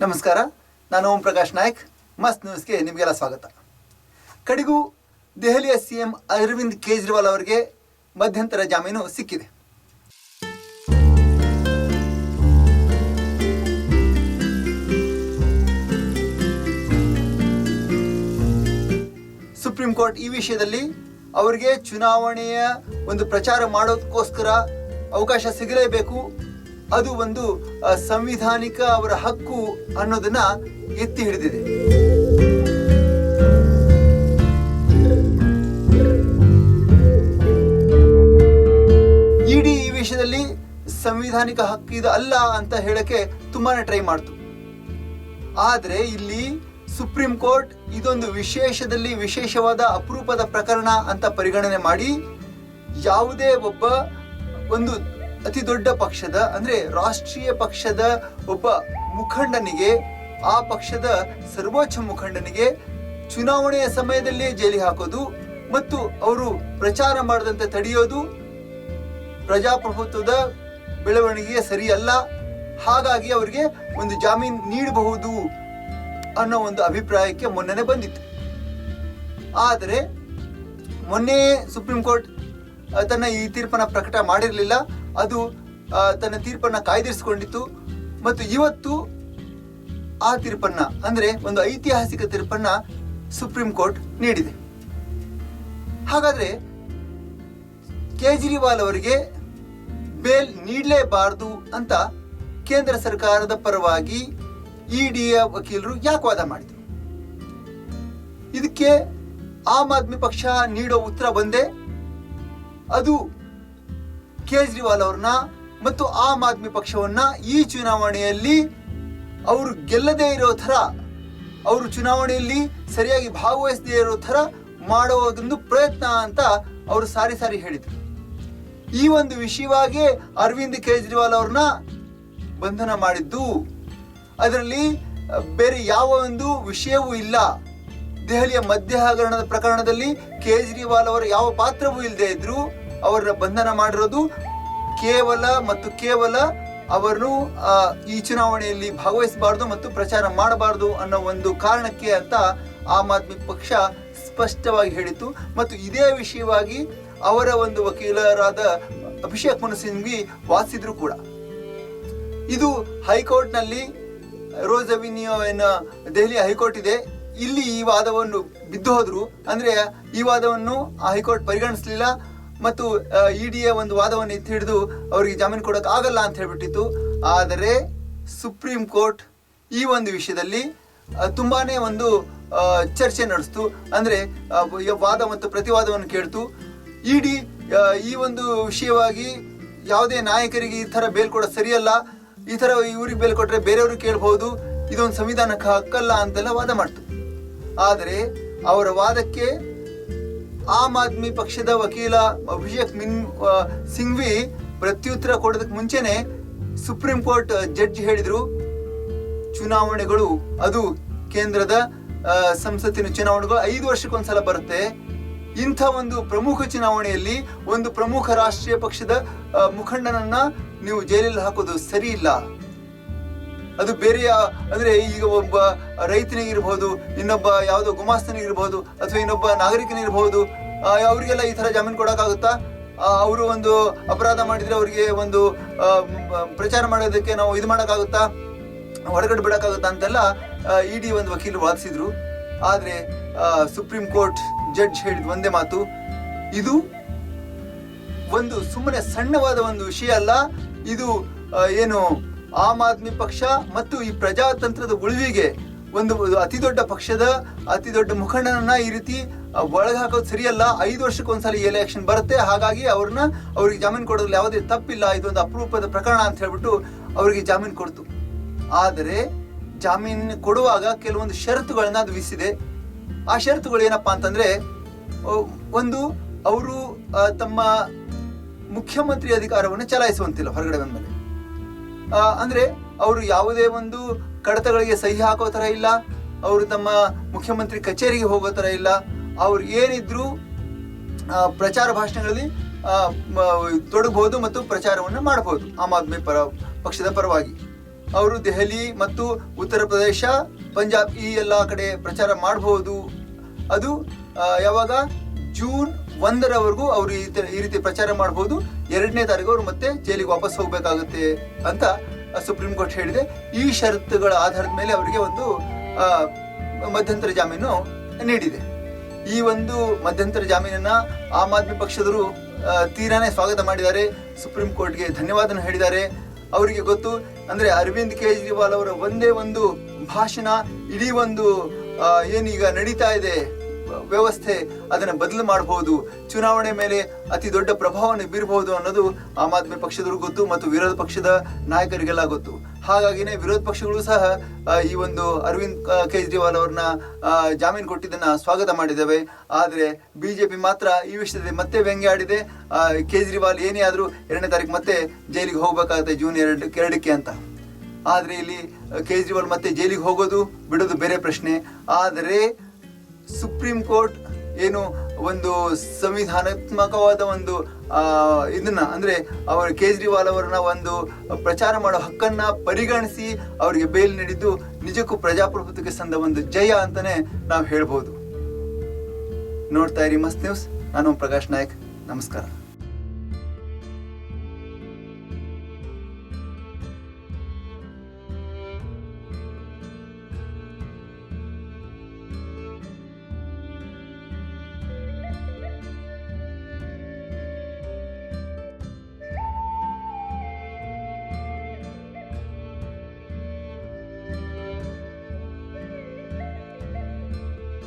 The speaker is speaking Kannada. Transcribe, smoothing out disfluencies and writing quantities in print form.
ನಮಸ್ಕಾರ, ನಾನು ಓಂ ಪ್ರಕಾಶ್ ನಾಯಕ್. ಮಸ್ತ್ ನ್ಯೂಸ್ಗೆ ನಿಮಗೆಲ್ಲ ಸ್ವಾಗತ. ಕಡೆಗೂ ದೆಹಲಿಯ ಸಿಎಂ ಅರವಿಂದ್ ಕೇಜ್ರಿವಾಲ್ ಅವರಿಗೆ ಮಧ್ಯಂತರ ಜಾಮೀನು ಸಿಕ್ಕಿದೆ. ಸುಪ್ರೀಂ ಕೋರ್ಟ್ ಈ ವಿಷಯದಲ್ಲಿ ಅವರಿಗೆ ಚುನಾವಣೆಯ ಒಂದು ಪ್ರಚಾರ ಮಾಡೋದಕ್ಕೋಸ್ಕರ ಅವಕಾಶ ಸಿಗಲೇಬೇಕು, ಅದು ಒಂದು ಸಂವಿಧಾನಿಕ ಅವರ ಹಕ್ಕು ಅನ್ನೋದನ್ನ ಎತ್ತಿ ಹಿಡಿದಿದೆ. ಇಡಿ ಈ ವಿಷಯದಲ್ಲಿ ಸಂವಿಧಾನಿಕ ಹಕ್ಕು ಇದು ಅಲ್ಲ ಅಂತ ಹೇಳಕ್ಕೆ ತುಂಬಾನೇ ಟ್ರೈ ಮಾಡ್ತು. ಆದ್ರೆ ಇಲ್ಲಿ ಸುಪ್ರೀಂ ಕೋರ್ಟ್ ಇದೊಂದು ವಿಶೇಷವಾದ ಅಪರೂಪದ ಪ್ರಕರಣ ಅಂತ ಪರಿಗಣನೆ ಮಾಡಿ ಯಾವುದೇ ಒಬ್ಬ ಒಂದು ಅತಿ ದೊಡ್ಡ ಪಕ್ಷದ ಅಂದ್ರೆ ರಾಷ್ಟ್ರೀಯ ಪಕ್ಷದ ಒಬ್ಬ ಮುಖಂಡನಿಗೆ, ಆ ಪಕ್ಷದ ಸರ್ವೋಚ್ಚ ಮುಖಂಡನಿಗೆ ಚುನಾವಣೆಯ ಸಮಯದಲ್ಲಿ ಜೈಲಿಗೆ ಹಾಕೋದು ಮತ್ತು ಅವರು ಪ್ರಚಾರ ಮಾಡದಂತೆ ತಡೆಯೋದು ಪ್ರಜಾಪ್ರಭುತ್ವದ ಬೆಳವಣಿಗೆ ಸರಿಯಲ್ಲ. ಹಾಗಾಗಿ ಅವರಿಗೆ ಒಂದು ಜಾಮೀನು ನೀಡಬಹುದು ಅನ್ನೋ ಒಂದು ಅಭಿಪ್ರಾಯಕ್ಕೆ ಮೊನ್ನೆ ಬಂದಿತ್ತು. ಆದರೆ ಮೊನ್ನೆ ಸುಪ್ರೀಂ ಕೋರ್ಟ್ ತನ್ನ ಈ ತೀರ್ಪನ್ನ ಪ್ರಕಟ ಮಾಡಿರಲಿಲ್ಲ. ಅದು ತನ್ನ ತೀರ್ಪನ್ನ ಕಾಯ್ದಿರಿಸಿಕೊಂಡಿತ್ತು ಮತ್ತು ಇವತ್ತು ಆ ತೀರ್ಪನ್ನ ಅಂದ್ರೆ ಒಂದು ಐತಿಹಾಸಿಕ ತೀರ್ಪನ್ನ ಸುಪ್ರೀಂ ಕೋರ್ಟ್ ನೀಡಿದೆ. ಹಾಗಾದ್ರೆ ಕೇಜ್ರಿವಾಲ್ ಅವರಿಗೆ ಬೇಲ್ ನೀಡಲೇಬಾರದು ಅಂತ ಕೇಂದ್ರ ಸರ್ಕಾರದ ಪರವಾಗಿ ಇಡಿಯ ವಕೀಲರು ಯಾಕೆ ವಾದ ಮಾಡಿದ್ರು? ಇದಕ್ಕೆ ಆಮ್ ಆದ್ಮಿ ಪಕ್ಷ ನೀಡೋ ಉತ್ತರ ಬಂದೆ, ಅದು ಕೇಜ್ರಿವಾಲ್ ಅವ್ರನ್ನ ಮತ್ತು ಆಮ್ ಆದ್ಮಿ ಪಕ್ಷವನ್ನ ಈ ಚುನಾವಣೆಯಲ್ಲಿ ಅವರು ಗೆಲ್ಲದೇ ಇರೋ ಥರ, ಅವರು ಚುನಾವಣೆಯಲ್ಲಿ ಸರಿಯಾಗಿ ಭಾಗವಹಿಸದೇ ಇರೋ ಥರ ಮಾಡೋ ಒಂದು ಪ್ರಯತ್ನ ಅಂತ ಅವರು ಸಾರಿ ಹೇಳಿದ್ರು. ಈ ಒಂದು ವಿಷಯವಾಗಿ ಅರವಿಂದ್ ಕೇಜ್ರಿವಾಲ್ ಅವ್ರನ್ನ ಬಂಧನ ಮಾಡಿದ್ದು, ಅದರಲ್ಲಿ ಬೇರೆ ಯಾವ ಒಂದು ವಿಷಯವೂ ಇಲ್ಲ. ದೆಹಲಿಯ ಮದ್ಯ ಹಗರಣದ ಪ್ರಕರಣದಲ್ಲಿ ಕೇಜ್ರಿವಾಲ್ ಅವರ ಯಾವ ಪಾತ್ರವೂ ಇಲ್ಲದೆ ಇದ್ರು ಅವರನ್ನ ಬಂಧನ ಮಾಡಿರೋದು ಕೇವಲ ಅವರನ್ನು ಈ ಚುನಾವಣೆಯಲ್ಲಿ ಭಾಗವಹಿಸಬಾರದು ಮತ್ತು ಪ್ರಚಾರ ಮಾಡಬಾರದು ಅನ್ನೋ ಒಂದು ಕಾರಣಕ್ಕೆ ಅಂತ ಆಮ್ ಆದ್ಮಿ ಪಕ್ಷ ಸ್ಪಷ್ಟವಾಗಿ ಹೇಳಿತು. ಮತ್ತು ಇದೇ ವಿಷಯವಾಗಿ ಅವರ ಒಂದು ವಕೀಲರಾದ ಅಭಿಷೇಕ್ ಮನು ಸಿಂಘ್ವಿ ವಾದಿಸಿದ್ರು ಕೂಡ. ಇದು ಹೈಕೋರ್ಟ್ ನಲ್ಲಿ ರೋಸ್ ಅವೆನ್ಯೂ ದೆಹಲಿಯ ಹೈಕೋರ್ಟ್ ಇದೆ, ಇಲ್ಲಿ ಈ ವಾದವನ್ನು ಬಿದ್ದು ಹೋದ್ರು. ಅಂದ್ರೆ ಈ ವಾದವನ್ನು ಹೈಕೋರ್ಟ್ ಪರಿಗಣಿಸಲಿಲ್ಲ ಮತ್ತು ಇಡಿಯ ಒಂದು ವಾದವನ್ನು ಎತ್ತಿ ಹಿಡಿದು ಅವರಿಗೆ ಜಾಮೀನು ಕೊಡೋಕೆ ಆಗಲ್ಲ ಅಂತ ಹೇಳ್ಬಿಟ್ಟಿತ್ತು. ಆದರೆ ಸುಪ್ರೀಂ ಕೋರ್ಟ್ ಈ ಒಂದು ವಿಷಯದಲ್ಲಿ ತುಂಬಾನೇ ಒಂದು ಚರ್ಚೆ ನಡೆಸ್ತು. ಅಂದ್ರೆ ವಾದ ಮತ್ತು ಪ್ರತಿವಾದವನ್ನು ಕೇಳ್ತು. ಇಡಿ ಈ ಒಂದು ವಿಷಯವಾಗಿ ಯಾವುದೇ ನಾಯಕರಿಗೆ ಈ ತರ ಬೇಲ್ ಕೊಡೋದು ಸರಿಯಲ್ಲ, ಈ ತರ ಇವ್ರಿಗೆ ಬೇಲ್ ಕೊಟ್ರೆ ಬೇರೆಯವ್ರಿಗೆ ಕೇಳ್ಬಹುದು, ಇದೊಂದು ಸಂವಿಧಾನಕ್ಕೆ ಹಕ್ಕಲ್ಲ ಅಂತೆಲ್ಲ ವಾದ ಮಾಡ್ತು. ಆದರೆ ಅವರ ವಾದಕ್ಕೆ ಆಮ್ ಆದ್ಮಿ ಪಕ್ಷದ ವಕೀಲ ಅಭಿಷೇಕ್ ಸಿಂಘ್ವಿ ಪ್ರತ್ಯುತ್ತರ ಕೊಡೋದಕ್ಕೆ ಮುಂಚೆನೆ ಸುಪ್ರೀಂ ಕೋರ್ಟ್ ಜಡ್ಜ್ ಹೇಳಿದ್ರು, ಚುನಾವಣೆಗಳು ಅದು ಕೇಂದ್ರದ ಸಂಸತ್ತಿನ ಚುನಾವಣೆಗಳು 5 ವರ್ಷಕ್ಕೊಂದ್ಸಲ ಬರುತ್ತೆ. ಇಂಥ ಒಂದು ಪ್ರಮುಖ ಚುನಾವಣೆಯಲ್ಲಿ ಒಂದು ಪ್ರಮುಖ ರಾಷ್ಟ್ರೀಯ ಪಕ್ಷದ ಮುಖಂಡನನ್ನ ನೀವು ಜೈಲಲ್ಲಿ ಹಾಕೋದು ಸರಿ ಇಲ್ಲ. ಅದು ಬೇರೆ ಅಂದ್ರೆ ಈಗ ಒಬ್ಬ ರೈತನಿಗಿರ್ಬಹುದು, ಇನ್ನೊಬ್ಬ ಯಾವುದೋ ಗುಮಾಸ್ತನಿಗಿರ್ಬಹುದು, ಅಥವಾ ಇನ್ನೊಬ್ಬ ನಾಗರಿಕನಿರ್ಬಹುದು, ಅವರಿಗೆಲ್ಲ ಈ ತರ ಜಾಮೀನು ಕೊಡೋಕ್ಕಾಗುತ್ತಾ? ಅವರು ಒಂದು ಅಪರಾಧ ಮಾಡಿದ್ರೆ ಅವರಿಗೆ ಒಂದು ಪ್ರಚಾರ ಮಾಡೋದಕ್ಕೆ ನಾವು ಇದು ಮಾಡೋಕ್ಕಾಗುತ್ತಾ, ಹೊರಗಡೆ ಬಿಡೋಕ್ಕಾಗುತ್ತಾ ಅಂತೆಲ್ಲ ಇಡಿ ಒಂದು ವಕೀಲರು ವಾದಿಸಿದ್ರು. ಆದ್ರೆ ಸುಪ್ರೀಂ ಕೋರ್ಟ್ ಜಡ್ಜ್ ಹೇಳಿದ ಒಂದೇ ಮಾತು, ಇದು ಒಂದು ಸುಮ್ಮನೆ ಸಣ್ಣವಾದ ಒಂದು ವಿಷಯ ಅಲ್ಲ, ಇದು ಏನು ಆಮ್ ಆದ್ಮಿ ಪಕ್ಷ ಮತ್ತು ಈ ಪ್ರಜಾತಂತ್ರದ ಉಳಿವಿಗೆ ಒಂದು ಅತಿ ದೊಡ್ಡ ಪಕ್ಷದ ಅತಿ ದೊಡ್ಡ ಮುಖಂಡನನ್ನ ಈ ರೀತಿ ಒಳಗೆ ಹಾಕೋದು ಸರಿಯಲ್ಲ. 5 ವರ್ಷಕ್ಕೊಂದ್ಸಲ ಎಲೆಕ್ಷನ್ ಬರುತ್ತೆ, ಹಾಗಾಗಿ ಅವ್ರಿಗೆ ಜಾಮೀನು ಕೊಡೋದ್ರಲ್ಲಿ ಯಾವುದೇ ತಪ್ಪಿಲ್ಲ, ಇದೊಂದು ಅಪರೂಪದ ಪ್ರಕರಣ ಅಂತ ಹೇಳ್ಬಿಟ್ಟು ಅವರಿಗೆ ಜಾಮೀನು ಕೊಡ್ತು. ಆದರೆ ಜಾಮೀನು ಕೊಡುವಾಗ ಕೆಲವೊಂದು ಷರತ್ತುಗಳನ್ನ ಅದು ವಿಧಿಸಿದೆ. ಆ ಷರತ್ತುಗಳು ಏನಪ್ಪಾ ಅಂತಂದ್ರೆ, ಒಂದು ಅವರು ತಮ್ಮ ಮುಖ್ಯಮಂತ್ರಿ ಅಧಿಕಾರವನ್ನು ಚಲಾಯಿಸುವಂತಿಲ್ಲ ಹೊರಗಡೆ ಬಂದ್ಮೇಲೆ. ಅಂದ್ರೆ ಅವರು ಯಾವುದೇ ಒಂದು ಕಡತಗಳಿಗೆ ಸಹಿ ಹಾಕೋ ತರ ಇಲ್ಲ, ಅವರು ತಮ್ಮ ಮುಖ್ಯಮಂತ್ರಿ ಕಚೇರಿಗೆ ಹೋಗೋ ತರ ಇಲ್ಲ. ಅವ್ರು ಏನಿದ್ರು ಪ್ರಚಾರ ಭಾಷಣಗಳಲ್ಲಿ ತೊಡಗಬಹುದು ಮತ್ತು ಪ್ರಚಾರವನ್ನು ಮಾಡಬಹುದು ಆಮ್ ಆದ್ಮಿ ಪಕ್ಷದ ಪರವಾಗಿ. ಅವರು ದೆಹಲಿ ಮತ್ತು ಉತ್ತರ ಪ್ರದೇಶ, ಪಂಜಾಬ್ ಈ ಎಲ್ಲ ಕಡೆ ಪ್ರಚಾರ ಮಾಡಬಹುದು. ಅದು ಯಾವಾಗ ಜೂನ್ 1ರವರೆಗೂ ಅವರು ಈ ರೀತಿ ಪ್ರಚಾರ ಮಾಡಬಹುದು. 2ನೇ ತಾರೀಕು ಅವರು ಮತ್ತೆ ಜೈಲಿಗೆ ವಾಪಸ್ ಹೋಗಬೇಕಾಗುತ್ತೆ ಅಂತ ಸುಪ್ರೀಂ ಕೋರ್ಟ್ ಹೇಳಿದೆ. ಈ ಷರತ್ತುಗಳ ಆಧಾರದ ಮೇಲೆ ಅವರಿಗೆ ಒಂದು ಮಧ್ಯಂತರ ಜಾಮೀನು ನೀಡಿದೆ. ಈ ಒಂದು ಮಧ್ಯಂತರ ಜಾಮೀನನ್ನ ಆಮ್ ಆದ್ಮಿ ಪಕ್ಷದವರು ತೀರಾನೇ ಸ್ವಾಗತ ಮಾಡಿದ್ದಾರೆ. ಸುಪ್ರೀಂ ಕೋರ್ಟ್ಗೆ ಧನ್ಯವಾದ ಹೇಳಿದ್ದಾರೆ. ಅವರಿಗೆ ಗೊತ್ತು ಅಂದ್ರೆ ಅರವಿಂದ್ ಕೇಜ್ರಿವಾಲ್ ಅವರ ಒಂದೇ ಒಂದು ಭಾಷಣ ಇಡೀ ಒಂದು ಏನೀಗ ನಡೀತಾ ಇದೆ ವ್ಯವಸ್ಥೆ ಅದನ್ನು ಬದಲು ಮಾಡಬಹುದು, ಚುನಾವಣೆ ಮೇಲೆ ಅತಿ ದೊಡ್ಡ ಪ್ರಭಾವವನ್ನು ಬೀರಬಹುದು ಅನ್ನೋದು ಆಮ್ ಆದ್ಮಿ ಪಕ್ಷದವ್ರಿಗೆ ಗೊತ್ತು ಮತ್ತು ವಿರೋಧ ಪಕ್ಷದ ನಾಯಕರಿಗೆಲ್ಲ ಗೊತ್ತು. ಹಾಗಾಗಿನೇ ವಿರೋಧ ಪಕ್ಷಗಳು ಸಹ ಈ ಒಂದು ಅರವಿಂದ್ ಕೇಜ್ರಿವಾಲ್ ಅವ್ರನ್ನ ಜಾಮೀನು ಕೊಟ್ಟಿದ್ದನ್ನ ಸ್ವಾಗತ ಮಾಡಿದ್ದಾವೆ. ಆದರೆ ಬಿಜೆಪಿ ಮಾತ್ರ ಈ ವಿಷಯದಲ್ಲಿ ಮತ್ತೆ ವ್ಯಂಗ್ಯ ಆಡಿದೆ. ಕೇಜ್ರಿವಾಲ್ ಏನೇ ಆದರೂ 2ನೇ ತಾರೀಕು ಮತ್ತೆ ಜೈಲಿಗೆ ಹೋಗ್ಬೇಕಾಗುತ್ತೆ ಜೂನ್ 2ಕ್ಕೆ ಅಂತ. ಆದರೆ ಇಲ್ಲಿ ಕೇಜ್ರಿವಾಲ್ ಮತ್ತೆ ಜೈಲಿಗೆ ಹೋಗೋದು ಬಿಡೋದು ಬೇರೆ ಪ್ರಶ್ನೆ. ಆದರೆ ಸುಪ್ರೀಂ ಕೋರ್ಟ್ ಏನು ಒಂದು ಸಂವಿಧಾನಾತ್ಮಕವಾದ ಒಂದು ಇದನ್ನ ಅಂದ್ರೆ ಅವರು ಕೇಜ್ರಿವಾಲ್ ಅವರನ್ನ ಒಂದು ಪ್ರಚಾರ ಮಾಡೋ ಹಕ್ಕನ್ನ ಪರಿಗಣಿಸಿ ಅವರಿಗೆ ಬೇಲ್ ನೀಡಿದ್ದು ನಿಜಕ್ಕೂ ಪ್ರಜಾಪ್ರಭುತ್ವಕ್ಕೆ ಸಂದ ಒಂದು ಜಯ ಅಂತಾನೆ ನಾವು ಹೇಳ್ಬೋದು. ನೋಡ್ತಾ ಇರಿ ಮಸ್ತ್ ನ್ಯೂಸ್. ನಾನು ಪ್ರಕಾಶ್ ನಾಯಕ್. ನಮಸ್ಕಾರ.